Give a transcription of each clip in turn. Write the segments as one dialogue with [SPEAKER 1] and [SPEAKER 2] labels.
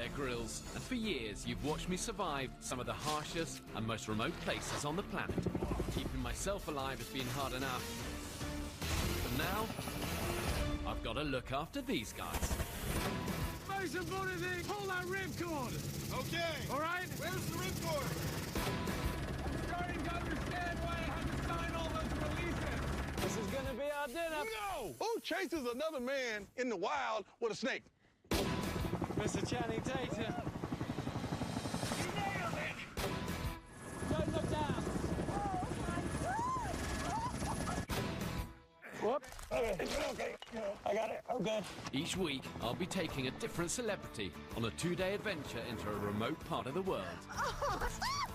[SPEAKER 1] Bear Grills, and for years you've watched me survive some of the harshest and most remote places on the planet. Keeping myself alive has been hard enough. But now, I've got to look after these guys.
[SPEAKER 2] Most important thing, pull that ripcord!
[SPEAKER 3] Okay.
[SPEAKER 2] All right?
[SPEAKER 3] Where's the ripcord?
[SPEAKER 2] I'm starting to understand why I had to sign all those releases. This is gonna be our dinner.
[SPEAKER 3] No! Who chases another man in the wild with a snake?
[SPEAKER 2] Mr. Channing Tatum. You nailed it! Don't look down.
[SPEAKER 4] Oh, my God!
[SPEAKER 2] Whoop. Okay. I got it. I'm good.
[SPEAKER 1] Each week, I'll be taking a different celebrity on a 2-day adventure into a remote part of the world.
[SPEAKER 4] Oh, stop!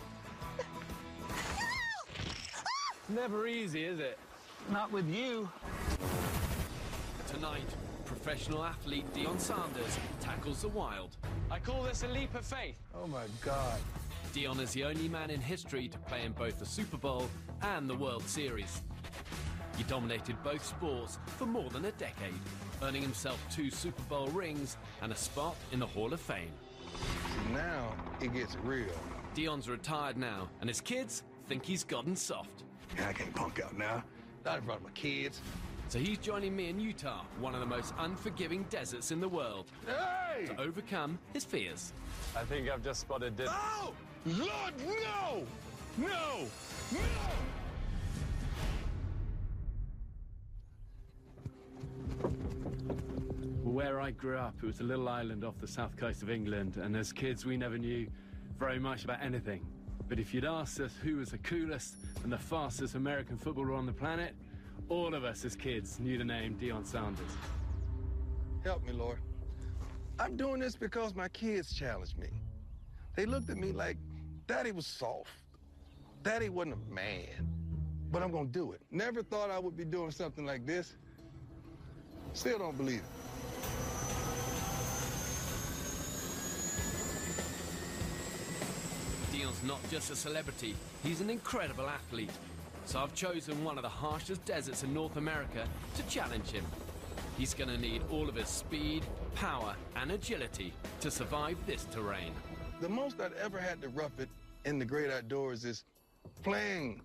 [SPEAKER 2] Never easy, is it? Not with you.
[SPEAKER 1] Tonight, professional athlete Dion Sanders tackles the wild.
[SPEAKER 2] I call this a leap of faith.
[SPEAKER 3] Oh, my God.
[SPEAKER 1] Dion is the only man in history to play in both the Super Bowl and the World Series. He dominated both sports for more than a decade, earning himself 2 Super Bowl rings and a spot in the Hall of Fame.
[SPEAKER 3] Now it gets real.
[SPEAKER 1] Dion's retired now, and his kids think he's gotten soft.
[SPEAKER 3] I can't punk out now. Not in front of my kids.
[SPEAKER 1] So he's joining me in Utah, one of the most unforgiving deserts in the world,
[SPEAKER 3] Hey!
[SPEAKER 1] to overcome his fears.
[SPEAKER 2] I think I've just spotted dinner.
[SPEAKER 3] Oh! Lord, no! No! No!
[SPEAKER 5] Where I grew up, it was a little island off the south coast of England, and as kids we never knew very much about anything. But if you'd asked us who was the coolest and the fastest American footballer on the planet, all of us as kids knew the name Dion Sanders.
[SPEAKER 3] Help me, Lord. I'm doing this because my kids challenged me. They looked at me like, Daddy was soft. Daddy wasn't a man. But I'm gonna do it. Never thought I would be doing something like this. Still don't believe it.
[SPEAKER 1] Dion's not just a celebrity, he's an incredible athlete. So I've chosen one of the harshest deserts in North America to challenge him. He's gonna need all of his speed, power, and agility to survive this terrain.
[SPEAKER 3] The most I'd ever had to rough it in the great outdoors is playing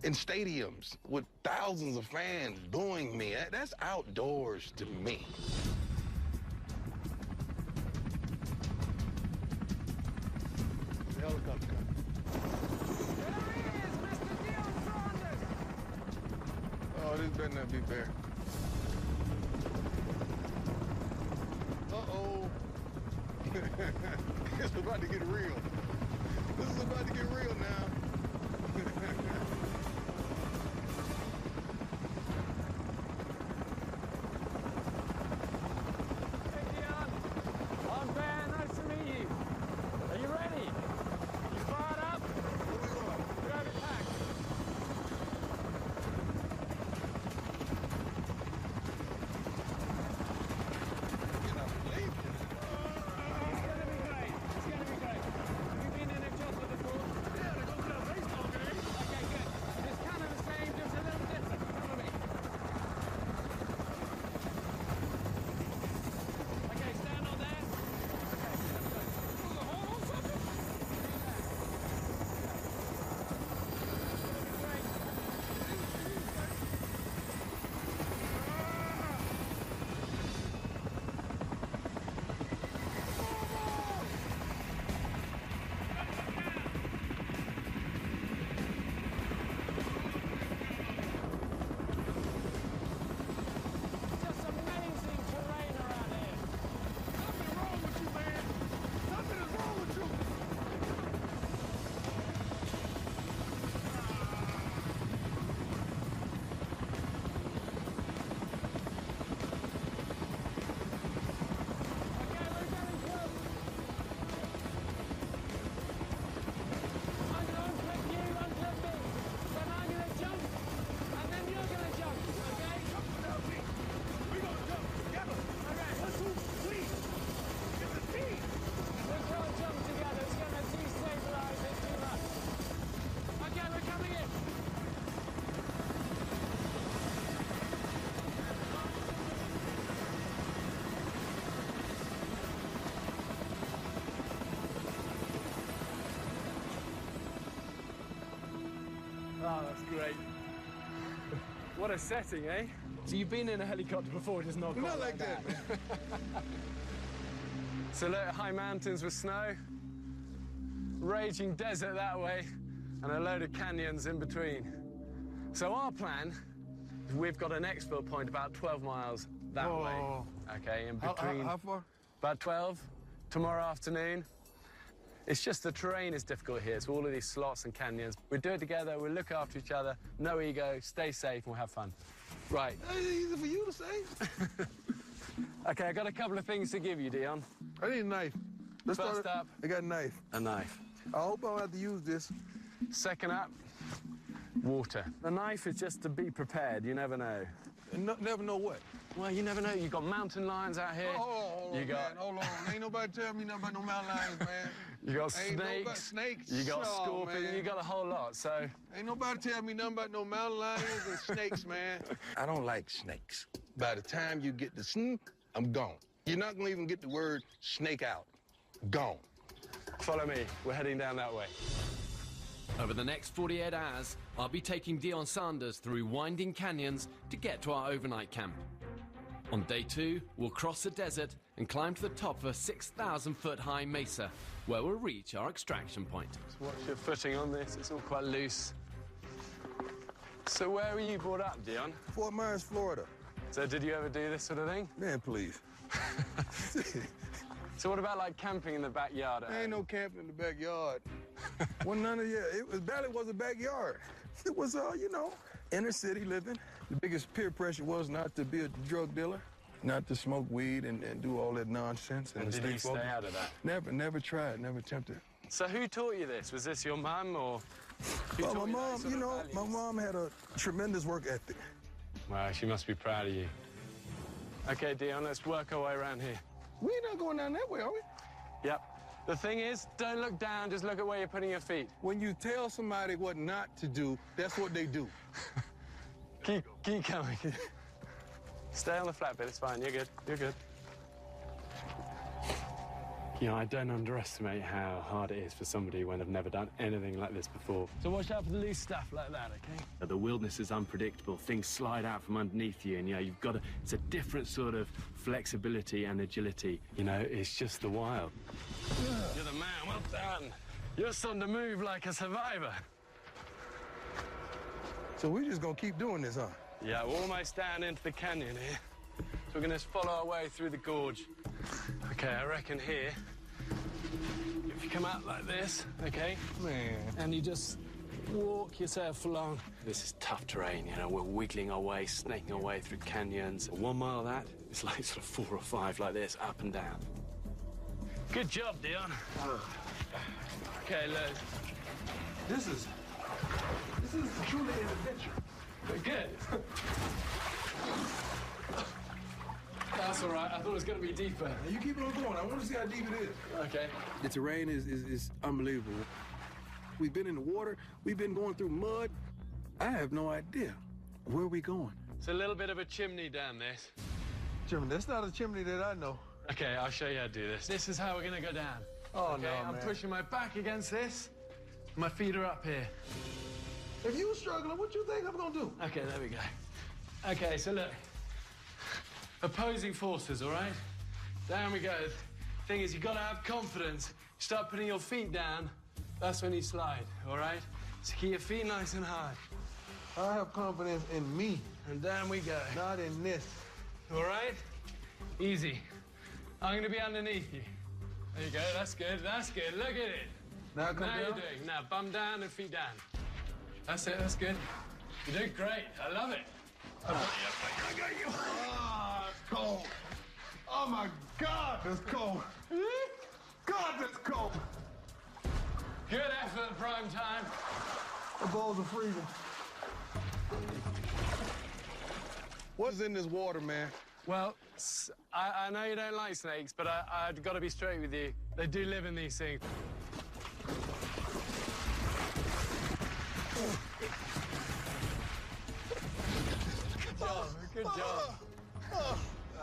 [SPEAKER 3] in stadiums with thousands of fans booing me. That's outdoors to me. The helicopter coming.
[SPEAKER 2] There he is, Mr. Dion Sanders!
[SPEAKER 3] Oh, this better not be fair. Uh-oh. It's about to get real. This is about to get real now.
[SPEAKER 2] Hey, Dion. I'm Ben. Nice to meet you. Are you ready? You fired up? Grab it back.
[SPEAKER 3] You're not believing it.
[SPEAKER 2] It's gonna be great. It's gonna be great. Have you been in a chopper before?
[SPEAKER 3] Yeah, they go down
[SPEAKER 5] Oh, that's great. What a setting, eh? So you've been in a helicopter before, just not quite
[SPEAKER 3] Not like that, man.
[SPEAKER 5] So look, high mountains with snow, raging desert that way, and a load of canyons in between. So our plan, we've got an expo point about 12 miles that way. Okay, in between.
[SPEAKER 3] How far?
[SPEAKER 5] About 12 tomorrow afternoon. It's just the terrain is difficult here. It's all of these slots and canyons. We do it together, we look after each other, no ego, stay safe, and we'll have fun. Right.
[SPEAKER 3] It's easy for you to say.
[SPEAKER 5] Okay, I got a couple of things to give you, Dion.
[SPEAKER 3] I need a knife. Let's
[SPEAKER 5] First
[SPEAKER 3] start.
[SPEAKER 5] up.
[SPEAKER 3] I got a knife.
[SPEAKER 5] A knife.
[SPEAKER 3] I hope I don't have to use this.
[SPEAKER 5] Second up, water. The knife is just to be prepared, you never know.
[SPEAKER 3] Never know what.
[SPEAKER 5] Well, you never know. You've got mountain lions out here.
[SPEAKER 3] Hold on, man. Hold on. Ain't nobody tell me nothing about no mountain lions, man.
[SPEAKER 5] You got
[SPEAKER 3] Ain't nobody-
[SPEAKER 5] snakes.
[SPEAKER 3] snakes.
[SPEAKER 5] You got
[SPEAKER 3] Oh,
[SPEAKER 5] scorpions.
[SPEAKER 3] man.
[SPEAKER 5] You got a whole lot. So
[SPEAKER 3] Ain't nobody tell me nothing about no mountain lions and snakes, man. I don't like snakes. By the time you get the I'm gone. You're not gonna even get the word snake out. Gone.
[SPEAKER 5] follow me. We're heading down that way.
[SPEAKER 1] Over the next 48 hours, I'll be taking Dion Sanders through winding canyons to get to our overnight camp. On day 2, we'll cross the desert and climb to the top of a 6,000-foot high mesa, where we'll reach our extraction point.
[SPEAKER 5] Just watch your footing on this. It's all quite loose. So where were you brought up, Dion?
[SPEAKER 3] Fort Myers, Florida.
[SPEAKER 5] So did you ever do this sort of thing?
[SPEAKER 3] Man, please.
[SPEAKER 5] So what about, like, camping in the backyard?
[SPEAKER 3] There ain't no camping in the backyard. Well, none of it barely was a backyard. It was, you know, inner city living. The biggest peer pressure was not to be a drug dealer, not to smoke weed and do all that nonsense.
[SPEAKER 5] And
[SPEAKER 3] to
[SPEAKER 5] did you stay
[SPEAKER 3] focused.
[SPEAKER 5] out of that?
[SPEAKER 3] Never tried, never attempted.
[SPEAKER 5] So who taught you this? Was this your mum or? Who
[SPEAKER 3] Well,
[SPEAKER 5] taught
[SPEAKER 3] my
[SPEAKER 5] you that
[SPEAKER 3] mom,
[SPEAKER 5] sort
[SPEAKER 3] you
[SPEAKER 5] of
[SPEAKER 3] know, my
[SPEAKER 5] values?
[SPEAKER 3] mom had a tremendous work ethic.
[SPEAKER 5] Wow, she must be proud of you. Okay, Dion, let's work our way around here.
[SPEAKER 3] We're not going down that way, are we?
[SPEAKER 5] Yep. The thing is, don't look down, just look at where you're putting your feet.
[SPEAKER 3] When you tell somebody what not to do, that's what they do.
[SPEAKER 5] Keep going. Stay on the flat bit, it's fine, you're good, you're good. You know, I don't underestimate how hard it is for somebody when they've never done anything like this before. So watch out for the loose stuff like that, okay? The wilderness is unpredictable. Things slide out from underneath you, and, you know, you've got it's a different sort of flexibility and agility. You know, it's just the wild. You're the man, well done. You're starting to move like a survivor.
[SPEAKER 3] So we're just gonna keep doing this, huh?
[SPEAKER 5] Yeah, we're almost down into the canyon here. So we're gonna just follow our way through the gorge. Okay, I reckon here, if you come out like this, okay?
[SPEAKER 3] Man.
[SPEAKER 5] And you just walk yourself along. This is tough terrain, you know, we're wiggling our way, snaking our way through canyons. 1 mile of that, it's like sort of 4 or 5 like this, up and down. Good job, Dion. Okay, look.
[SPEAKER 3] This is truly an adventure.
[SPEAKER 5] Good. That's all right. I thought it was going to be deeper.
[SPEAKER 3] Now you keep it on going. I want to see how deep it is.
[SPEAKER 5] Okay.
[SPEAKER 3] The terrain is unbelievable. We've been in the water. We've been going through mud. I have no idea where we going.
[SPEAKER 5] It's a little bit of a chimney down this.
[SPEAKER 3] Chimney, that's not a chimney that I know.
[SPEAKER 5] Okay, I'll show you how to do this. This is how we're going to go down.
[SPEAKER 3] Oh,
[SPEAKER 5] Okay,
[SPEAKER 3] no,
[SPEAKER 5] I'm
[SPEAKER 3] man.
[SPEAKER 5] pushing my back against this. My feet are up here.
[SPEAKER 3] If you struggling, what you think I'm gonna do?
[SPEAKER 5] Okay, there we go. Okay, so look. Opposing forces, all right? Down we go. Thing is, you got to have confidence. Start putting your feet down. That's when you slide, all right? So keep your feet nice and high.
[SPEAKER 3] I have confidence in me,
[SPEAKER 5] And down we go.
[SPEAKER 3] not in this.
[SPEAKER 5] All right? Easy. I'm going to be underneath you. There you go. That's good. That's good. Look at it.
[SPEAKER 3] Now come
[SPEAKER 5] Now you're
[SPEAKER 3] down.
[SPEAKER 5] doing. Now bum down and feet down. That's it. That's good. You're doing great. I love it. I got you.
[SPEAKER 3] Ah, it's cold. Oh my God, that's cold. God, that's cold.
[SPEAKER 5] Good effort, prime time.
[SPEAKER 3] The balls are freezing. What's in this water, man?
[SPEAKER 5] Well, I know you don't like snakes, but I've got to be straight with you. They do live in these things. Good job.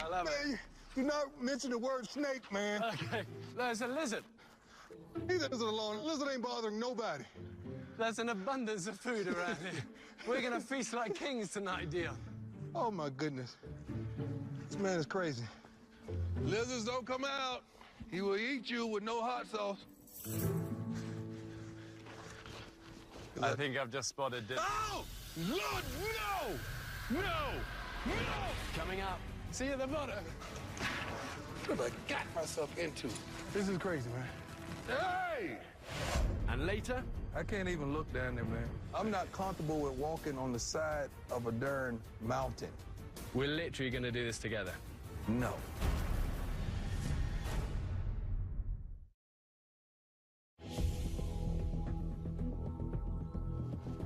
[SPEAKER 5] I love it.
[SPEAKER 3] Man, do not mention the word snake, man.
[SPEAKER 5] Okay, there's a lizard.
[SPEAKER 3] Leave that lizard alone. Lizard ain't bothering nobody.
[SPEAKER 5] There's an abundance of food around here. We're gonna feast like kings tonight, Dion.
[SPEAKER 3] Oh, my goodness. This man is crazy. Lizards don't come out. He will eat you with no hot sauce.
[SPEAKER 5] I think I've just spotted it.
[SPEAKER 3] Oh! Lord, no! No! No!
[SPEAKER 5] Coming up. See you at the bottom.
[SPEAKER 3] What have I got myself into? This is crazy, man. Hey!
[SPEAKER 1] And later,
[SPEAKER 3] I can't even look down there, man. I'm not comfortable with walking on the side of a darn mountain.
[SPEAKER 5] We're literally gonna do this together.
[SPEAKER 3] No.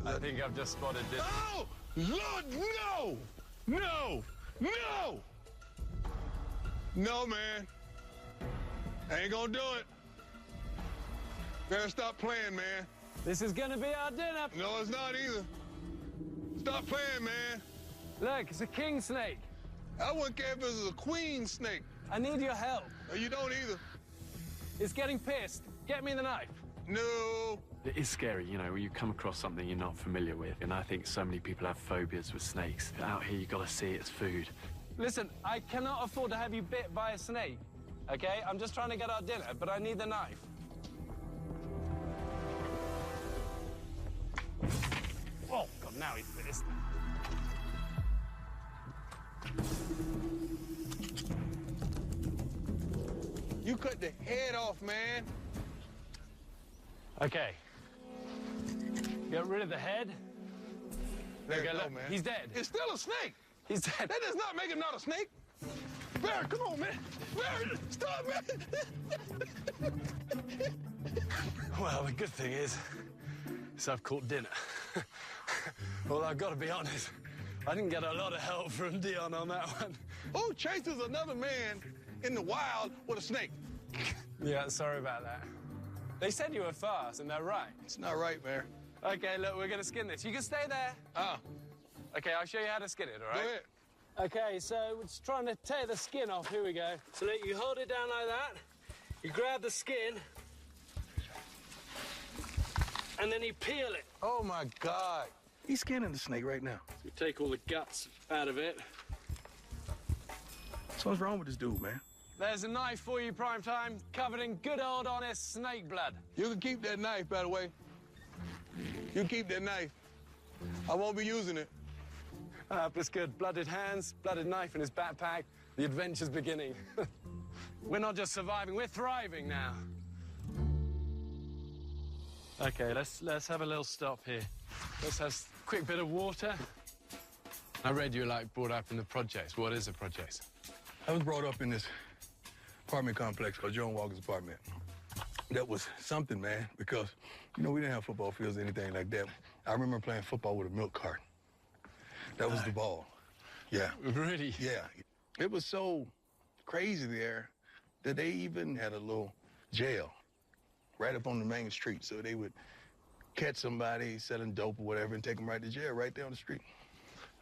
[SPEAKER 5] I think I've just spotted it.
[SPEAKER 3] Oh! Lord, no! No! No! No, man. I ain't gonna do it. Better stop playing, man.
[SPEAKER 5] This is gonna be our dinner.
[SPEAKER 3] No, it's not either. Stop playing, man.
[SPEAKER 5] Look, it's a king snake.
[SPEAKER 3] I wouldn't care if it was a queen snake.
[SPEAKER 5] I need your help.
[SPEAKER 3] No, you don't either.
[SPEAKER 5] It's getting pissed. Get me the knife.
[SPEAKER 3] No.
[SPEAKER 5] It is scary, you know, when you come across something you're not familiar with. And I think so many people have phobias with snakes. Out here, you gotta see it as food. Listen, I cannot afford to have you bit by a snake, okay? I'm just trying to get our dinner, but I need the knife. Oh, God, now he's pissed.
[SPEAKER 3] You cut the head off, man.
[SPEAKER 5] Okay. Get rid of the head.
[SPEAKER 3] There you
[SPEAKER 5] Okay,
[SPEAKER 3] go,
[SPEAKER 5] look,
[SPEAKER 3] man.
[SPEAKER 5] he's dead.
[SPEAKER 3] It's still a snake.
[SPEAKER 5] He's dead.
[SPEAKER 3] That does not make him not a snake. Bear, come on, man. Bear, stop, man.
[SPEAKER 5] Well, the good thing is I've caught dinner. Well, I've got to be honest, I didn't get a lot of help from Dion on that one.
[SPEAKER 3] Who chases another man in the wild with a snake?
[SPEAKER 5] Yeah, sorry about that. They said you were fast, and they're right.
[SPEAKER 3] It's not right, man.
[SPEAKER 5] Okay, look, we're going to skin this. You can stay there. Okay, I'll show you how to skin it, all
[SPEAKER 3] Go
[SPEAKER 5] right?
[SPEAKER 3] ahead.
[SPEAKER 5] Okay, so we're just trying to tear the skin off. Here we go. So look, you hold it down like that. You grab the skin. And then you peel it.
[SPEAKER 3] Oh, my God. He's skinning the snake right now.
[SPEAKER 5] You take all the guts out of it.
[SPEAKER 3] So what's wrong with this dude, man?
[SPEAKER 5] There's a knife for you, Primetime, covered in good old honest snake blood.
[SPEAKER 3] You can keep that knife, by the way. You keep that knife. I won't be using it.
[SPEAKER 5] That's good. Blooded hands, blooded knife in his backpack. The adventure's beginning. We're not just surviving, we're thriving now. Okay, let's have a little stop here. Let's have a quick bit of water. I read you were brought up in the projects. What is a project?
[SPEAKER 3] I was brought up in this apartment complex called Joan Walker's apartment. That was something, man, because, you know, we didn't have football fields or anything like that. I remember playing football with a milk cart. That was the ball. Yeah.
[SPEAKER 5] Really?
[SPEAKER 3] Yeah. It was so crazy there that they even had a little jail right up on the main street. So they would catch somebody selling dope or whatever and take them right to jail right there on the street.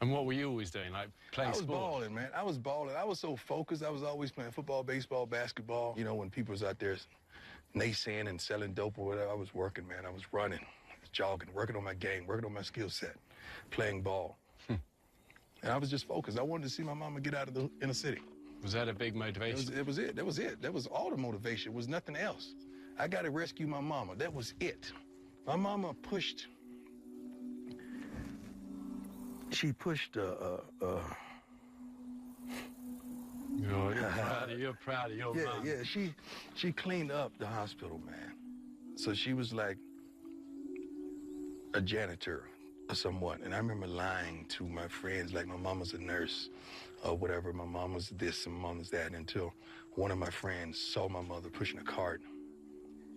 [SPEAKER 5] And what were you always doing, like playing sport?
[SPEAKER 3] I was balling, man. I was balling. I was so focused. I was always playing football, baseball, basketball. You know, when people was out there naysaying and selling dope or whatever, I was working, man. I was running, jogging, working on my game, working on my skill set, playing ball. And I was just focused. I wanted to see my mama get out of the inner city.
[SPEAKER 5] Was that a big motivation?
[SPEAKER 3] It was it. That was it. That was all the motivation. It was nothing else. I got to rescue my mama. That was it. My mama pushed. She pushed.
[SPEAKER 5] You're proud of your
[SPEAKER 3] Yeah,
[SPEAKER 5] mom.
[SPEAKER 3] yeah. She cleaned up the hospital, man. So she was like a janitor or someone. And I remember lying to my friends, like my mama's a nurse or whatever. My mom was this and my mom was that, until one of my friends saw my mother pushing a cart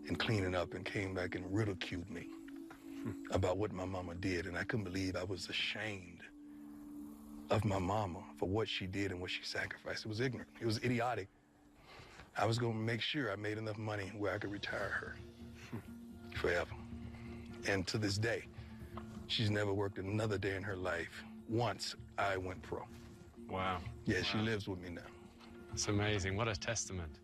[SPEAKER 3] and cleaning up and came back and ridiculed me about what my mama did. And I couldn't believe I was ashamed of my mama for what she did and what she sacrificed. It was ignorant. It was idiotic. I was going to make sure I made enough money where I could retire her forever. And to this day, she's never worked another day in her life once I went pro.
[SPEAKER 5] Wow.
[SPEAKER 3] Yeah, she lives with me now.
[SPEAKER 5] It's amazing. What a testament.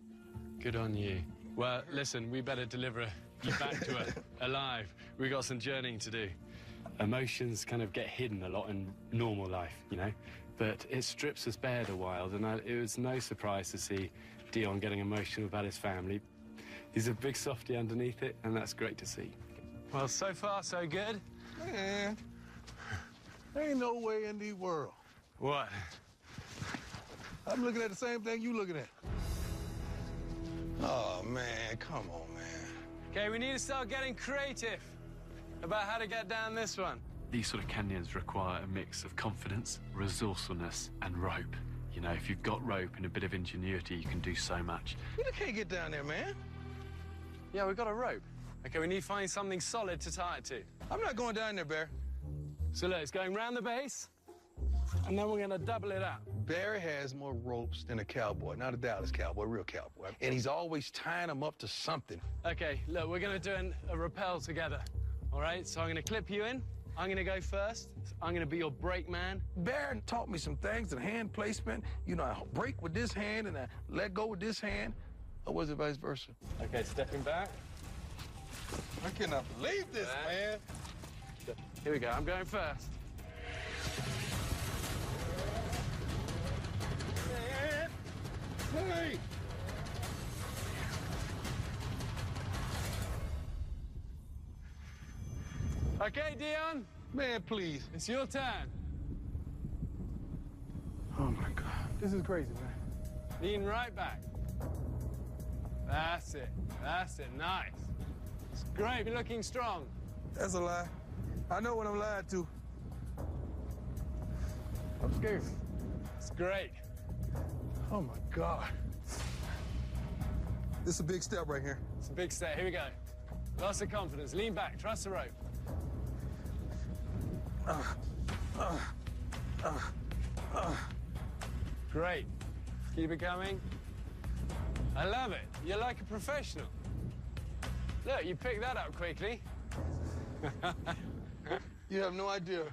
[SPEAKER 5] Good on you. Well, listen, we better deliver you back to it, alive. We've got some journeying to do. Emotions kind of get hidden a lot in normal life, you know, but it strips us bare the wild, and it was no surprise to see Deion getting emotional about his family. He's a big softie underneath it, and that's great to see. Well, so far, so good.
[SPEAKER 3] Man, there ain't no way in the world.
[SPEAKER 5] What?
[SPEAKER 3] I'm looking at the same thing you looking at. Oh, man, come on, man.
[SPEAKER 5] Okay, we need to start getting creative about how to get down this one. These sort of canyons require a mix of confidence, resourcefulness, and rope. You know, if you've got rope and a bit of ingenuity, you can do so much.
[SPEAKER 3] You can't get down there, man.
[SPEAKER 5] Yeah, we've got a rope. Okay, we need to find something solid to tie it to.
[SPEAKER 3] I'm not going down there, Bear.
[SPEAKER 5] So look, it's going round the base, and then we're gonna double it up.
[SPEAKER 3] Barry has more ropes than a cowboy, not a Dallas cowboy, a real cowboy. And he's always tying them up to something.
[SPEAKER 5] Okay, look, we're gonna do a rappel together. All right, so I'm gonna clip you in. I'm gonna go first. I'm gonna be your brake man.
[SPEAKER 3] Barry taught me some things, and hand placement. You know, I brake with this hand and I let go with this hand. Or was it vice versa?
[SPEAKER 5] Okay, stepping back.
[SPEAKER 3] I cannot believe this, man.
[SPEAKER 5] Here we go, I'm going first.
[SPEAKER 3] Hey!
[SPEAKER 5] Okay, Deion,
[SPEAKER 3] Man, please.
[SPEAKER 5] it's your turn.
[SPEAKER 3] Oh, my God. This is crazy, man.
[SPEAKER 5] Lean right back. That's it, nice. It's great, you're looking strong.
[SPEAKER 3] That's a lie. I know what I'm lied to. I'm scared.
[SPEAKER 5] It's great.
[SPEAKER 3] Oh, my God. This is a big step right here.
[SPEAKER 5] It's a big step, here we go. Lots of confidence, lean back, trust the rope. Great. Keep it coming. I love it. You're like a professional. Look, you picked that up quickly.
[SPEAKER 3] You have no idea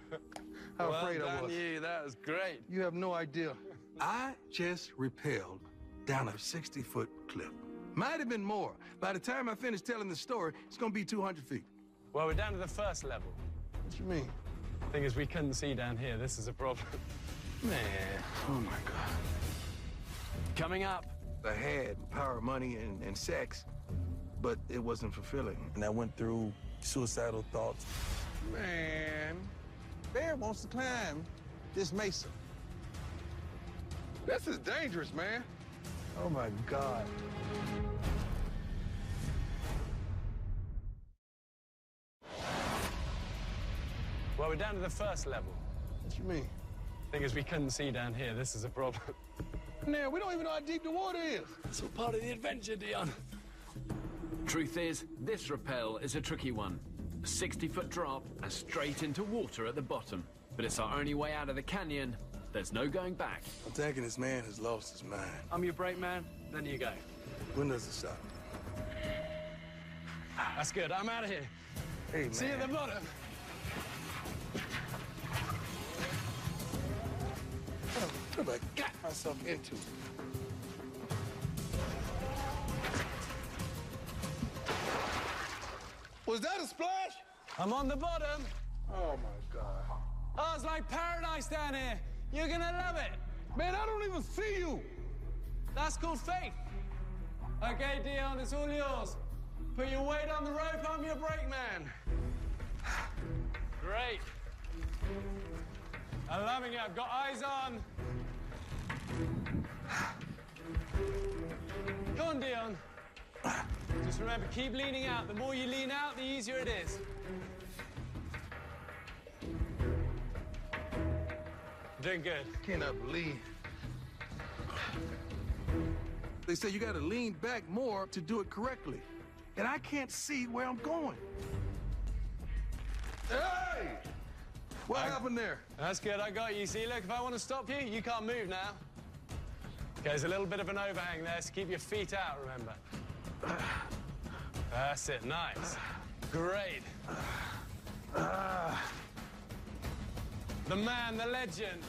[SPEAKER 3] how afraid I
[SPEAKER 5] Well
[SPEAKER 3] was.
[SPEAKER 5] done you, that was great.
[SPEAKER 3] You have no idea. I just rappelled down a 60-foot cliff. Might have been more. By the time I finish telling the story, it's gonna be 200 feet.
[SPEAKER 5] Well, we're down to the first level.
[SPEAKER 3] What you mean?
[SPEAKER 5] Thing is, we couldn't see down here. This is a problem.
[SPEAKER 3] Man, oh my God.
[SPEAKER 1] Coming up,
[SPEAKER 3] I had power, money, and sex, but it wasn't fulfilling. And I went through suicidal thoughts. Man, Bear wants to climb this mesa. This is dangerous, man. Oh my God.
[SPEAKER 5] Well, we're down to the first level.
[SPEAKER 3] What you mean?
[SPEAKER 5] Thing is, we couldn't see down here. This is a problem.
[SPEAKER 3] Man, we don't even know how deep the water is.
[SPEAKER 5] It's all part of the adventure, Deion.
[SPEAKER 1] truth is, this rappel is a tricky one. A 60-foot drop and straight into water at the bottom. But it's our only way out of the canyon. There's no going back.
[SPEAKER 3] I'm thinking this man has lost his mind.
[SPEAKER 5] I'm your brake man, then you go.
[SPEAKER 3] When does it stop?
[SPEAKER 5] That's good. I'm out of here.
[SPEAKER 3] Hey, man.
[SPEAKER 5] See you at the bottom.
[SPEAKER 3] What have I got myself into? Was that a splash?
[SPEAKER 5] I'm on the bottom.
[SPEAKER 3] Oh, my God.
[SPEAKER 5] Oh, it's like paradise down here. You're gonna love it.
[SPEAKER 3] Man, I don't even see you.
[SPEAKER 5] That's called faith. Okay, Deion, it's all yours. Put your weight on the rope, I'm your brake man. Great. I'm loving it, I've got eyes on. Come on, Deion. Just remember, keep leaning out. The more you lean out, the easier it is. Doing good.
[SPEAKER 3] Cannot believe. They say you gotta lean back more to do it correctly. And I can't see where I'm going. Hey! What happened there?
[SPEAKER 5] That's good, I got you. See, look, if I want to stop you, you can't move now. Okay, there's a little bit of an overhang there, so keep your feet out, remember. That's it, nice. Great. The man, the legend.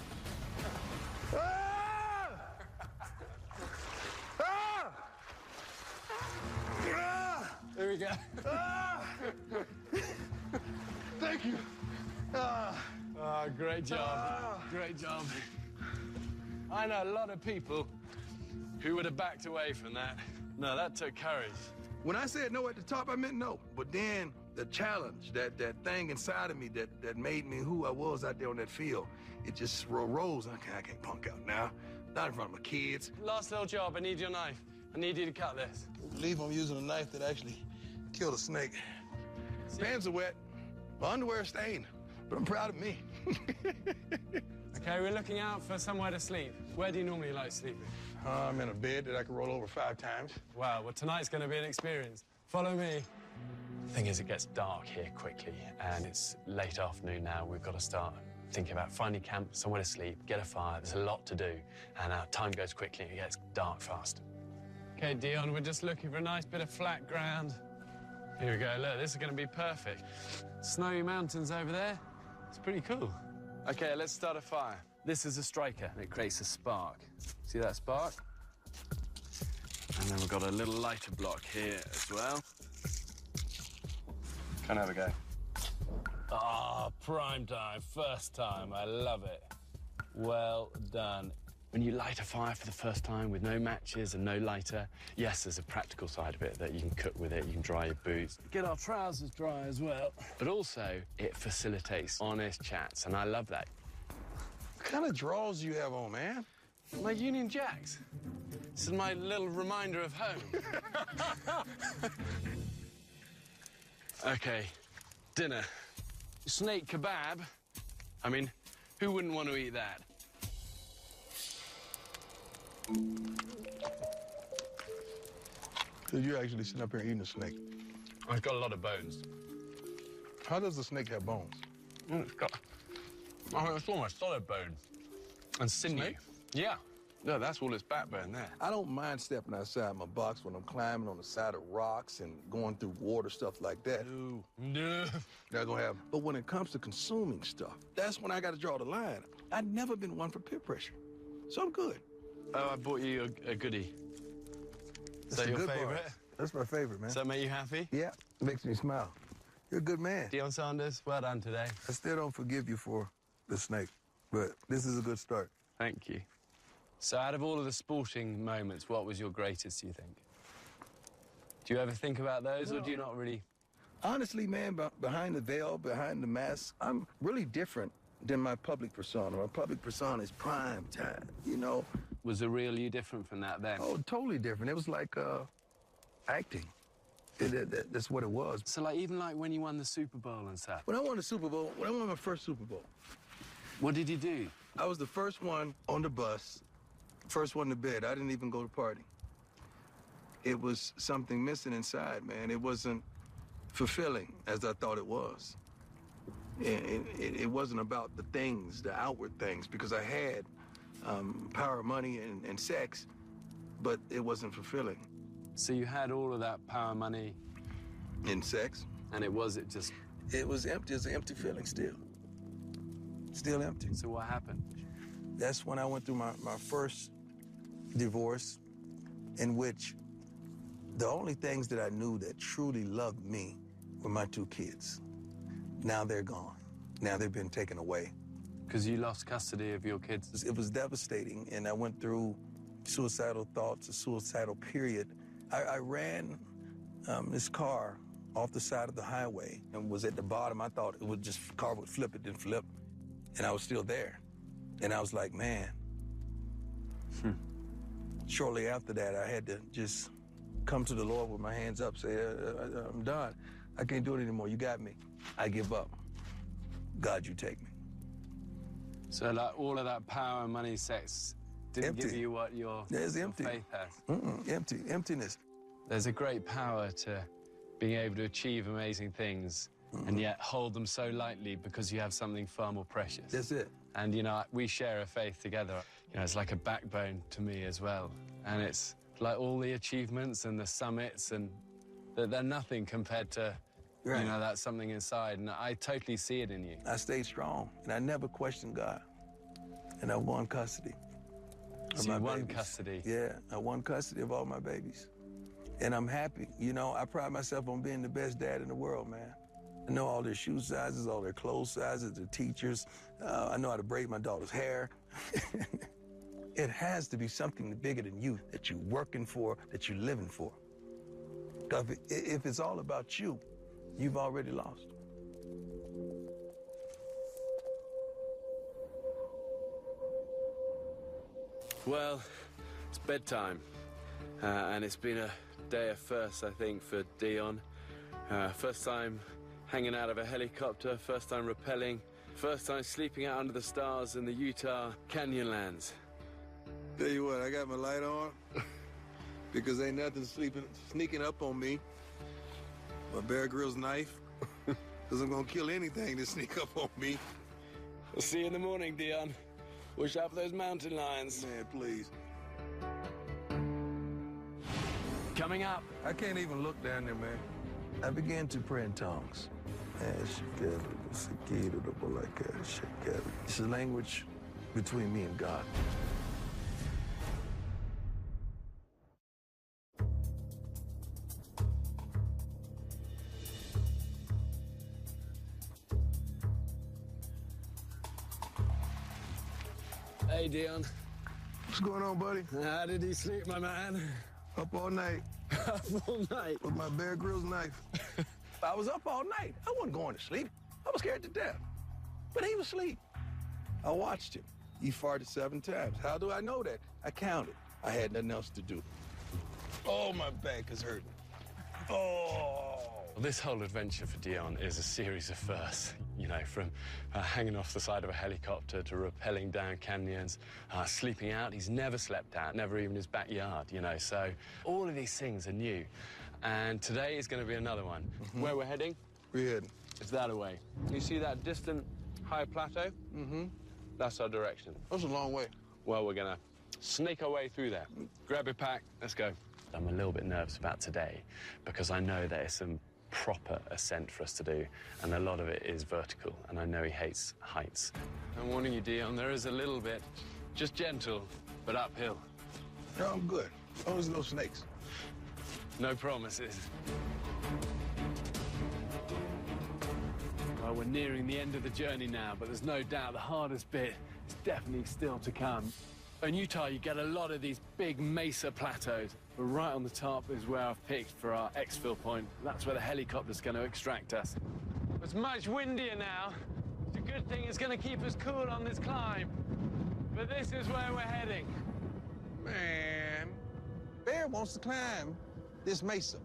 [SPEAKER 3] Ah! Ah! Ah!
[SPEAKER 5] There we
[SPEAKER 2] go.
[SPEAKER 3] Thank you.
[SPEAKER 2] Great job. Great job. I know a lot of people who would have backed away from that. No, that took courage.
[SPEAKER 3] When I said no at the top, I meant no. But then the challenge, that thing inside of me that made me who I was out there on that field, it just rose. I can't punk out now. Not in front of my kids.
[SPEAKER 2] Last little job, I need your knife. I need you to cut this.
[SPEAKER 3] I believe I'm using a knife that actually killed a snake. Pants are wet, my underwear is stained, but I'm proud of me.
[SPEAKER 2] Okay, we're looking out for somewhere to sleep. Where do you normally like sleeping?
[SPEAKER 3] I'm in a bed that I can roll over 5 times.
[SPEAKER 2] Wow, well, tonight's going to be an experience. Follow me. The thing is, it gets dark here quickly, and it's late afternoon now. We've got to start thinking about finding camp, somewhere to sleep, get a fire. There's a lot to do, and our time goes quickly and it gets dark fast. Okay, Dion, we're just looking for a nice bit of flat ground. Here we go. Look, this is going to be perfect. Snowy mountains over there. It's pretty cool. Okay, let's start a fire.
[SPEAKER 5] This is a striker, and it creates a spark. See that spark? And then we've got a little lighter block here as well.
[SPEAKER 2] Can I have a go? Ah, prime time, first time. I love it. Well done.
[SPEAKER 5] When you light a fire for the first time with no matches and no lighter, yes, there's a practical side of it that you can cook with it, you can dry your boots, get our trousers dry as well. But also, it facilitates honest chats, and I love that.
[SPEAKER 3] What kind of drawers do you have on, man?
[SPEAKER 2] My Union Jacks. This is my little reminder of home.
[SPEAKER 5] Okay, dinner. Snake kebab. I mean, who wouldn't want to eat that?
[SPEAKER 3] So you're actually sitting up here eating a snake.
[SPEAKER 2] I've got a lot of bones.
[SPEAKER 3] How does a snake have bones?
[SPEAKER 2] It's got... Oh, it's almost solid bone. And sinew.
[SPEAKER 3] Snake?
[SPEAKER 2] Yeah. No, that's all its backbone there.
[SPEAKER 3] I don't mind stepping outside my box when I'm climbing on the side of rocks and going through water, stuff like that.
[SPEAKER 2] No.
[SPEAKER 3] Not gonna happen. But when it comes to consuming stuff, that's when I gotta draw the line. I've never been one for peer pressure, so I'm good.
[SPEAKER 2] Oh, I bought you a goodie. Is
[SPEAKER 3] That's
[SPEAKER 2] that
[SPEAKER 3] the
[SPEAKER 2] your
[SPEAKER 3] good
[SPEAKER 2] favorite?
[SPEAKER 3] part. That's my favorite, man.
[SPEAKER 2] Does that make you happy?
[SPEAKER 3] Yeah, it makes me smile. You're a good man.
[SPEAKER 2] Dion Sanders, well done today.
[SPEAKER 3] I still don't forgive you for the snake, but this is a good start.
[SPEAKER 2] Thank you. So out of all of the sporting moments, what was your greatest, do you think? Do you ever think about those, or do you not really?
[SPEAKER 3] Honestly, man, behind the veil, behind the mask, I'm really different than my public persona. My public persona is prime time, you know?
[SPEAKER 2] Was the real you different from that then?
[SPEAKER 3] Oh, totally different. It was like acting. That's what it was.
[SPEAKER 2] So like even like when you won the Super Bowl and stuff,
[SPEAKER 3] When I won the Super Bowl, when I won my first Super Bowl,
[SPEAKER 2] what did you do?
[SPEAKER 3] I was the first one on the bus, first one to bed. I didn't even go to party. It was something missing inside, man. It wasn't fulfilling as I thought it was. It wasn't about the things, the outward things, because I had power, money, and sex, but it wasn't fulfilling.
[SPEAKER 2] So you had all of that power, money,
[SPEAKER 3] In sex,
[SPEAKER 2] and it was
[SPEAKER 3] empty. It's an empty feeling still. Still empty.
[SPEAKER 2] So what happened?
[SPEAKER 3] That's when I went through my first divorce, in which the only things that I knew that truly loved me were my 2 kids. Now they're gone. Now they've been taken away.
[SPEAKER 2] Because you lost custody of your kids.
[SPEAKER 3] It was devastating, and I went through suicidal thoughts, a suicidal period. I ran this car off the side of the highway and was at the bottom. I thought it would just, car would flip, it didn't flip, and I was still there. And I was like, man. Shortly after that, I had to just come to the Lord with my hands up, say, I'm done. I can't do it anymore. You got me. I give up. God, you take me.
[SPEAKER 2] So like all of that power, money, sex didn't give you what your
[SPEAKER 3] empty.
[SPEAKER 2] faith has.
[SPEAKER 3] Empty. Emptiness.
[SPEAKER 2] There's a great power to being able to achieve amazing things and yet hold them so lightly because you have something far more precious.
[SPEAKER 3] That's it.
[SPEAKER 2] And, you know, we share a faith together. You know, it's like a backbone to me as well. And it's like all the achievements and the summits, and they're nothing compared to, you know, that's something inside. And I totally see it in you.
[SPEAKER 3] I stayed strong, and I never questioned God. And I won custody.
[SPEAKER 2] So you won custody?
[SPEAKER 3] Yeah, I won custody of all my babies. And I'm happy. You know, I pride myself on being the best dad in the world, man. I know all their shoe sizes, all their clothes sizes, the teachers. I know how to braid my daughter's hair. It has to be something bigger than you, that you're working for, that you're living for. Because if it's all about you, you've already lost.
[SPEAKER 5] Well, it's bedtime, and it's been a day of firsts, I think, for Dion. First time hanging out of a helicopter, first time rappelling, first time sleeping out under the stars in the Utah Canyonlands.
[SPEAKER 3] Tell you what, I got my light on because ain't nothing sneaking up on me. My Bear Grills knife, because I'm gonna kill anything that sneak up on me.
[SPEAKER 5] We'll see you in the morning, Dion. Watch out for those mountain lions.
[SPEAKER 3] Man, please.
[SPEAKER 5] Coming up.
[SPEAKER 3] I can't even look down there, man. I began to pray in tongues. It's a language between me and God.
[SPEAKER 5] Hey, Dion.
[SPEAKER 3] What's going on, buddy?
[SPEAKER 5] How did he sleep, my man?
[SPEAKER 3] Up all night
[SPEAKER 5] Up all night.
[SPEAKER 3] with my Bear Grylls knife. I was up all night. I wasn't going to sleep. I was scared to death. But he was asleep. I watched him. He farted 7 times. How do I know that? I counted. I had nothing else to do. Oh, my back is hurting. Oh.
[SPEAKER 2] Well, this whole adventure for Dion is a series of firsts, you know, from hanging off the side of a helicopter to rappelling down canyons, sleeping out. He's never slept out, never even his backyard, you know, so all of these things are new. And today is going to be another one.
[SPEAKER 3] Mm-hmm.
[SPEAKER 2] Where we're heading?
[SPEAKER 3] We're heading.
[SPEAKER 2] It's that away. You see that distant high plateau?
[SPEAKER 3] Mm-hmm.
[SPEAKER 2] That's our direction.
[SPEAKER 3] That's a long way.
[SPEAKER 2] Well, we're going to sneak our way through there. Grab your pack, let's go. I'm a little bit nervous about today because I know there's some proper ascent for us to do, and a lot of it is vertical, and I know he hates heights. I'm warning you, Dion, there is a little bit, just gentle, but uphill.
[SPEAKER 3] No, I'm good. As long as there's no snakes.
[SPEAKER 2] No promises.
[SPEAKER 5] Well, we're nearing the end of the journey now, but there's no doubt the hardest bit is definitely still to come. In Utah, you get a lot of these big mesa plateaus, but right on the top is where I've picked for our exfil point. That's where the helicopter's going to extract us.
[SPEAKER 2] It's much windier now. It's a good thing it's going to keep us cool on this climb. But this is where we're heading.
[SPEAKER 3] Man, Bear wants to climb this mesa.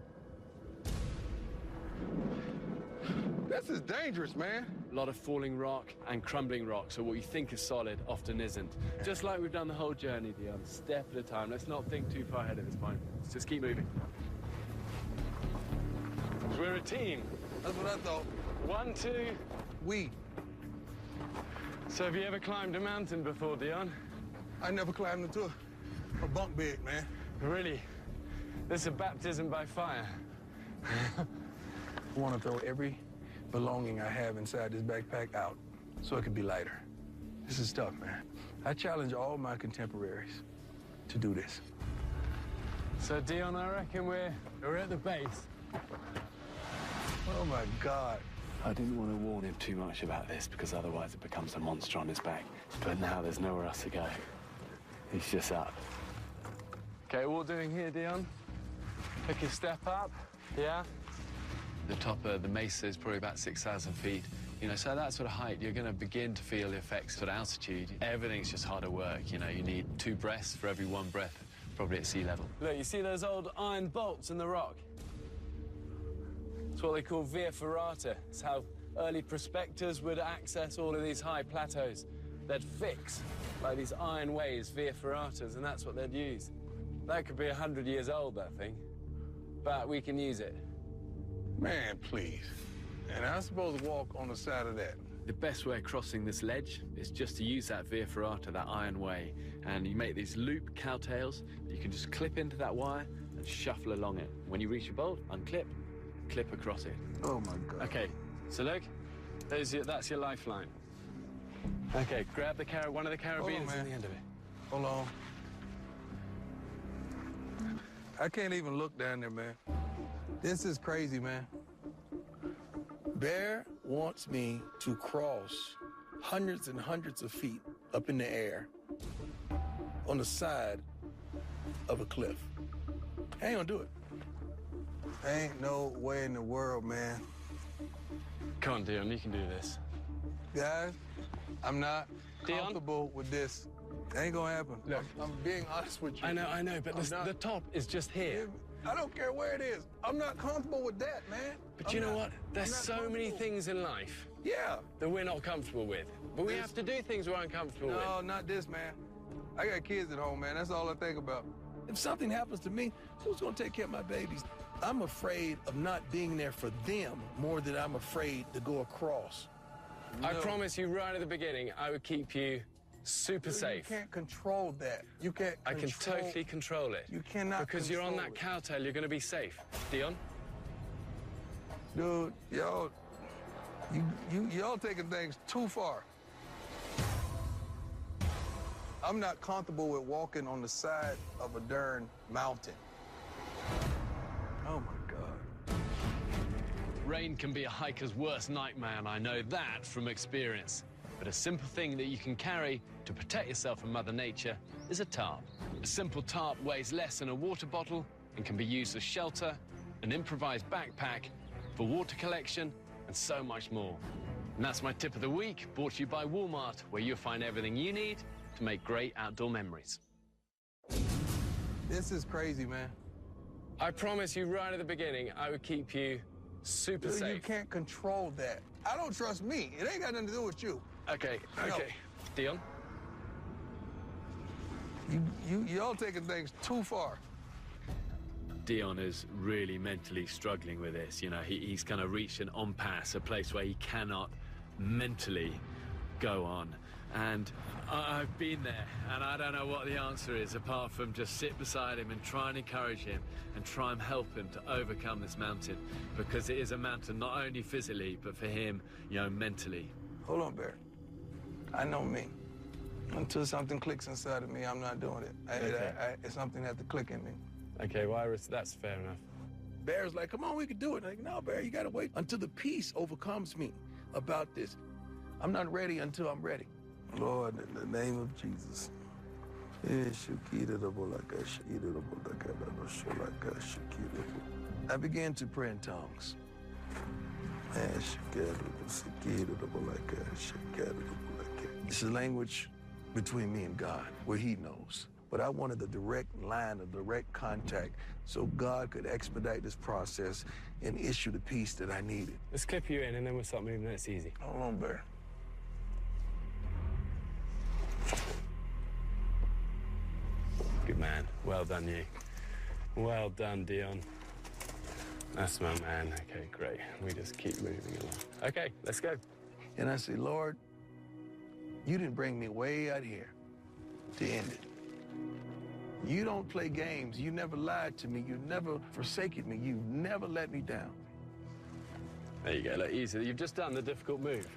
[SPEAKER 3] This is dangerous, man.
[SPEAKER 5] A lot of falling rock and crumbling rock, so what you think is solid often isn't. Just like we've done the whole journey, Dion, step at a time. Let's not think too far ahead at this point. Let's just keep moving.
[SPEAKER 2] We're a team.
[SPEAKER 3] That's what I thought.
[SPEAKER 2] 1, 2.
[SPEAKER 3] We.
[SPEAKER 2] So have you ever climbed a mountain before, Dion?
[SPEAKER 3] I never climbed into a bunk bed, man.
[SPEAKER 2] Really? This is a baptism by fire.
[SPEAKER 3] I want to throw every belonging I have inside this backpack out so it can be lighter. This is tough, man. I challenge all my contemporaries to do this.
[SPEAKER 2] So, Dion, I reckon we're at the base.
[SPEAKER 3] Oh, my God.
[SPEAKER 5] I didn't want to warn him too much about this because otherwise it becomes a monster on his back. But now there's nowhere else to go. He's just up.
[SPEAKER 2] Okay, what we're doing here, Dion? Pick a step up, yeah?
[SPEAKER 5] The top of the mesa is probably about 6,000 feet. You know, so that sort of height, you're going to begin to feel the effects of altitude. Everything's just harder work. You know, you need 2 breaths for every 1 breath, probably at sea level.
[SPEAKER 2] Look, you see those old iron bolts in the rock? It's what they call via ferrata. It's how early prospectors would access all of these high plateaus. They'd fix, like these iron ways, via ferratas, and that's what they'd use. That could be 100 years old, that thing. But we can use it.
[SPEAKER 3] Man, please. And I'm supposed to walk on the side of that.
[SPEAKER 5] The best way of crossing this ledge is just to use that via ferrata, that iron way. And you make these loop cowtails. You can just clip into that wire and shuffle along it. When you reach your bolt, unclip, clip across it.
[SPEAKER 3] Oh, my God.
[SPEAKER 2] Okay, so look, that's your lifeline. Okay, grab one of the carabiners
[SPEAKER 3] man.
[SPEAKER 2] on the end of it.
[SPEAKER 3] Hold on. I can't even look down there, man. This is crazy, man. Bear wants me to cross hundreds and hundreds of feet up in the air on the side of a cliff. I ain't gonna do it. Ain't no way in the world, man.
[SPEAKER 2] Come on, Dion, you can do this.
[SPEAKER 3] Guys, I'm not
[SPEAKER 2] Dion?
[SPEAKER 3] comfortable with this. Ain't gonna happen.
[SPEAKER 2] Look.
[SPEAKER 3] I'm being honest with you.
[SPEAKER 2] I know, but the top is just here.
[SPEAKER 3] I don't care where it is. I'm not comfortable with that, man.
[SPEAKER 2] But you know what? There's so many things in life
[SPEAKER 3] Yeah.
[SPEAKER 2] that we're not comfortable with. But we have to do things we're uncomfortable with.
[SPEAKER 3] No, not this, man. I got kids at home, man. That's all I think about. If something happens to me, who's gonna take care of my babies? I'm afraid of not being there for them more than I'm afraid to go across.
[SPEAKER 2] I
[SPEAKER 3] No.
[SPEAKER 2] promise you right at the beginning, I would keep you super safe.
[SPEAKER 3] You can't control that. You can't
[SPEAKER 2] I can
[SPEAKER 3] control-
[SPEAKER 2] totally control it.
[SPEAKER 3] You cannot
[SPEAKER 2] Because you're on
[SPEAKER 3] control
[SPEAKER 2] that
[SPEAKER 3] it.
[SPEAKER 2] cowtail, you're going to be safe. Dion?
[SPEAKER 3] Dude, y'all taking things too far. I'm not comfortable with walking on the side of a darn mountain. Oh my God.
[SPEAKER 1] Rain can be a hiker's worst nightmare, and I know that from experience. But a simple thing that you can carry to protect yourself from Mother Nature is a tarp. A simple tarp weighs less than a water bottle and can be used as shelter, an improvised backpack, for water collection, and so much more. And that's my tip of the week, brought to you by Walmart, where you'll find everything you need to make great outdoor memories.
[SPEAKER 3] This is crazy, man.
[SPEAKER 2] I promise you right at the beginning, I would keep you super
[SPEAKER 3] Dude,
[SPEAKER 2] safe.
[SPEAKER 3] you can't control that. I don't trust me. It ain't got nothing to do with you.
[SPEAKER 2] Okay. Dion?
[SPEAKER 3] Y'all taking things too far.
[SPEAKER 1] Dion is really mentally struggling with this. You know, he's kind of reached an impasse, a place where he cannot mentally go on. And I've been there, and I don't know what the answer is, apart from just sit beside him and try and encourage him and try and help him to overcome this mountain, because it is a mountain not only physically, but for him, you know, mentally.
[SPEAKER 3] Hold on, Bear. I know me. Until something clicks inside of me, I'm not doing it. It's something that has to click in me.
[SPEAKER 2] Okay, well, that's fair enough.
[SPEAKER 3] Bear's like, come on, we can do it. I'm like, no, Bear, you gotta wait until the peace overcomes me about this. I'm not ready until I'm ready. Lord, in the name of Jesus. I began to pray in tongues. It's a language between me and God, where he knows. But I wanted a direct line, a direct contact, so God could expedite this process and issue the peace that I needed.
[SPEAKER 2] Let's clip you in, and then we'll start moving. That's easy.
[SPEAKER 3] Hold on, Bear.
[SPEAKER 2] Good man. Well done, you. Well done, Dion. That's my man. Okay, great. We just keep moving along. Okay, let's go.
[SPEAKER 3] And I say, Lord, you didn't bring me way out here to end it. You don't play games. You never lied to me. You never forsaken me. You never let me down.
[SPEAKER 2] There you go. Look, easy. You've just done the difficult move.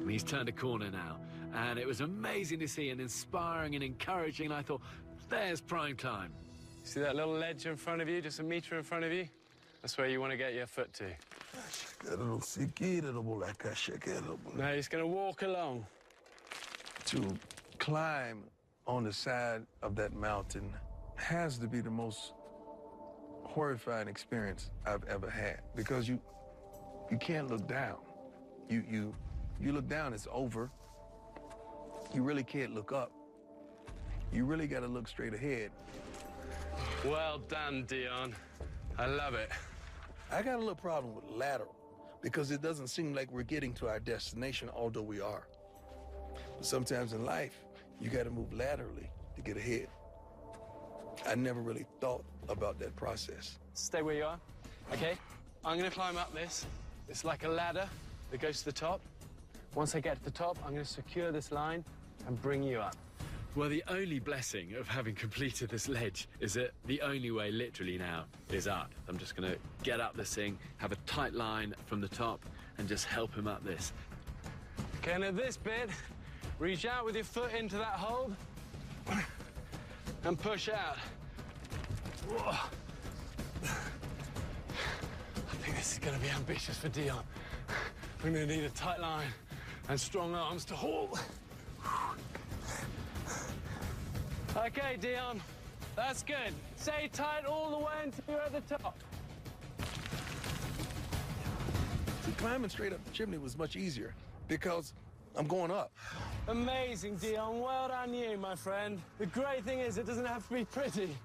[SPEAKER 1] He's turned a corner now, and it was amazing to see, and inspiring and encouraging. And I thought, there's prime time.
[SPEAKER 2] See that little ledge in front of you, just a meter in front of you? That's where you want to get your foot to. No, he's going to walk along.
[SPEAKER 3] To climb on the side of that mountain has to be the most horrifying experience I've ever had, because you can't look down. You look down, it's over. You really can't look up. You really got to look straight ahead.
[SPEAKER 2] Well done, Dion. I love it.
[SPEAKER 3] I got a little problem with lateral, because it doesn't seem like we're getting to our destination, although we are. But sometimes in life, you got to move laterally to get ahead. I never really thought about that process.
[SPEAKER 2] Stay where you are. Okay, I'm going to climb up this. It's like a ladder that goes to the top. Once I get to the top, I'm going to secure this line and bring you up.
[SPEAKER 1] Well, the only blessing of having completed this ledge is that the only way, literally now, is up. I'm just going to get up this thing, have a tight line from the top, and just help him up this.
[SPEAKER 2] Okay, and at this bit, reach out with your foot into that hold and push out. I think this is going to be ambitious for Dion. We're going to need a tight line and strong arms to haul. Okay, Dion, that's good. Stay tight all the way until you're at the top.
[SPEAKER 3] See, climbing straight up the chimney was much easier because I'm going up.
[SPEAKER 2] Amazing, Dion. Well done you, my friend. The great thing is it doesn't have to be pretty.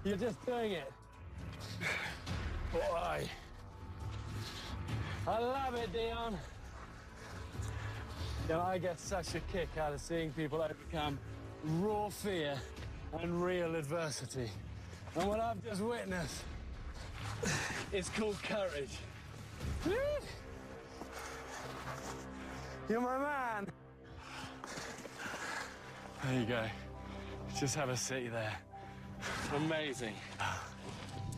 [SPEAKER 2] You're just doing it. Boy. I love it, Dion. You know, I get such a kick out of seeing people overcome raw fear and real adversity. And what I've just witnessed is called courage. You're my man. There you go. Just have a seat there. Amazing.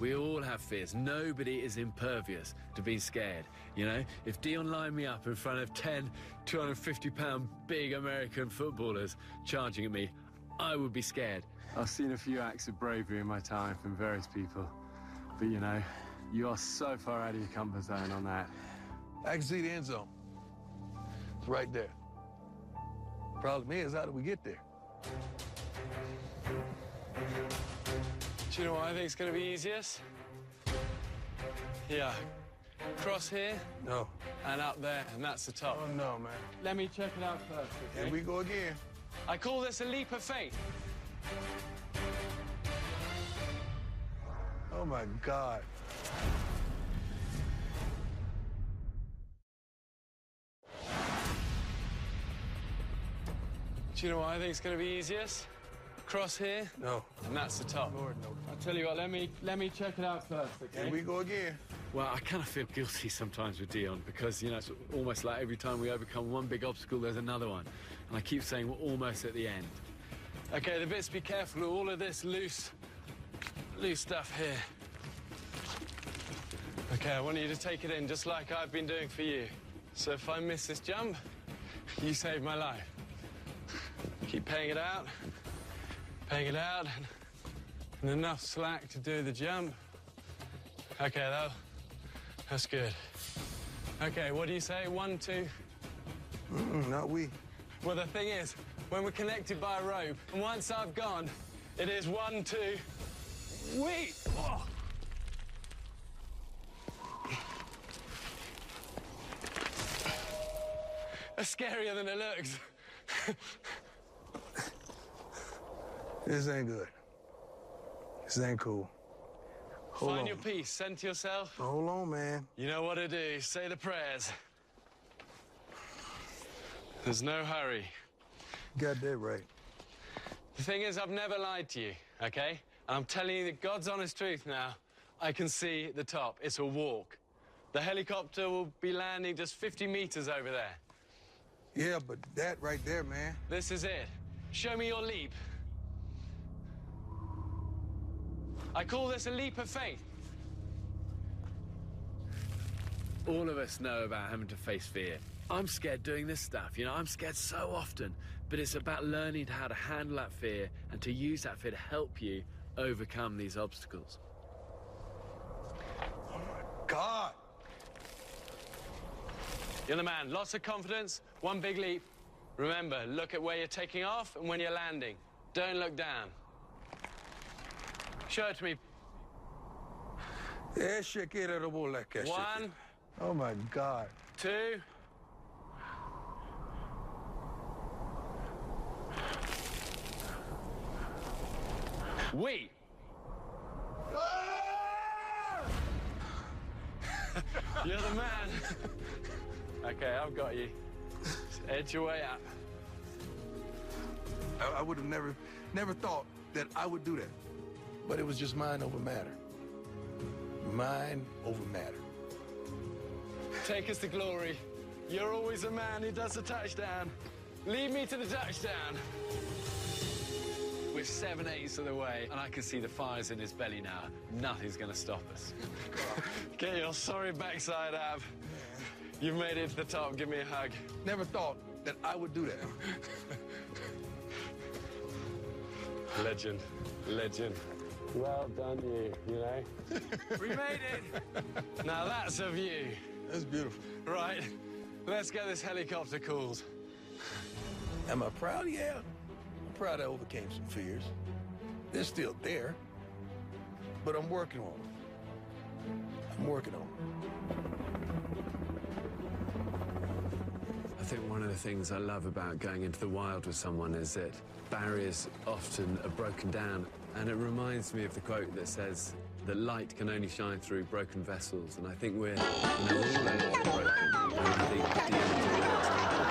[SPEAKER 1] We all have fears. Nobody is impervious to being scared. You know, if Dion lined me up in front of 10 250-pound big American footballers charging at me, I would be scared.
[SPEAKER 5] I've seen a few acts of bravery in my time from various people. But, you know, you are so far out of your comfort zone on that.
[SPEAKER 3] I can see the end zone. It's right there. Problem is, how do we get there?
[SPEAKER 2] Do you know what I think is going to be easiest? Yeah. Cross here
[SPEAKER 3] No.
[SPEAKER 2] and up there, and that's the top.
[SPEAKER 3] Oh, no, man.
[SPEAKER 2] Let me check it out first, okay?
[SPEAKER 3] Here we go again.
[SPEAKER 2] I call this a leap of faith.
[SPEAKER 3] Oh, my God.
[SPEAKER 2] Do you know what I think is going to be easiest? Cross here,
[SPEAKER 3] No.
[SPEAKER 2] and that's the top.
[SPEAKER 3] Lord, no.
[SPEAKER 2] I'll tell you what, let me check it out first, okay?
[SPEAKER 3] Here we go again.
[SPEAKER 1] Well, I kind of feel guilty sometimes with Dion because, you know, it's almost like every time we overcome one big obstacle, there's another one. And I keep saying we're almost at the end.
[SPEAKER 2] Okay, the bits, be careful of all of this loose stuff here. Okay, I want you to take it in just like I've been doing for you. So if I miss this jump, you saved my life. Keep paying it out, and enough slack to do the jump. Okay, that's good. Okay, what do you say? 1, 2?
[SPEAKER 3] Not we.
[SPEAKER 2] Well, the thing is, when we're connected by a rope, and once I've gone, it is 1, 2, we. Oh. That's scarier than it looks.
[SPEAKER 3] This ain't good. This ain't cool. Hold
[SPEAKER 2] Find
[SPEAKER 3] on.
[SPEAKER 2] your peace, center yourself.
[SPEAKER 3] Hold on, man.
[SPEAKER 2] You know what to do, say the prayers. There's no hurry.
[SPEAKER 3] Got that right.
[SPEAKER 2] The thing is, I've never lied to you, okay? And I'm telling you the God's honest truth now. I can see the top. It's a walk. The helicopter will be landing just 50 meters over there.
[SPEAKER 3] Yeah, but that right there, man.
[SPEAKER 2] This is it. Show me your leap. I call this a leap of faith.
[SPEAKER 1] All of us know about having to face fear. I'm scared doing this stuff, you know, I'm scared so often. But it's about learning how to handle that fear and to use that fear to help you overcome these obstacles.
[SPEAKER 3] God.
[SPEAKER 2] You're the man. Lots of confidence, one big leap. Remember, look at where you're taking off and when you're landing. Don't look down. Show it to me. One.
[SPEAKER 3] Oh, my God.
[SPEAKER 2] 2. We. You're the man. Okay, I've got you. Just edge your way up.
[SPEAKER 3] I would have never thought that I would do that. But it was just mind over matter. Mind over matter.
[SPEAKER 2] Take us to glory. You're always a man who does the touchdown. Lead me to the touchdown. We're 7/8 of the way, and I can see the fires in his belly now. Nothing's gonna stop us. Get your sorry backside up. You've made it to the top. Give me a hug.
[SPEAKER 3] Never thought that I would do that.
[SPEAKER 2] Legend, legend. Well done, you know?
[SPEAKER 5] We made it!
[SPEAKER 2] Now that's a view.
[SPEAKER 3] That's beautiful.
[SPEAKER 2] Right, let's get this helicopter called.
[SPEAKER 3] Am I proud? Yeah. I'm proud I overcame some fears. They're still there, but I'm working on them. I'm working on them.
[SPEAKER 2] I think one of the things I love about going into the wild with someone is that barriers often are broken down. And it reminds me of the quote that says that light can only shine through broken vessels. And I think we're all a little broken. And I think Deion did an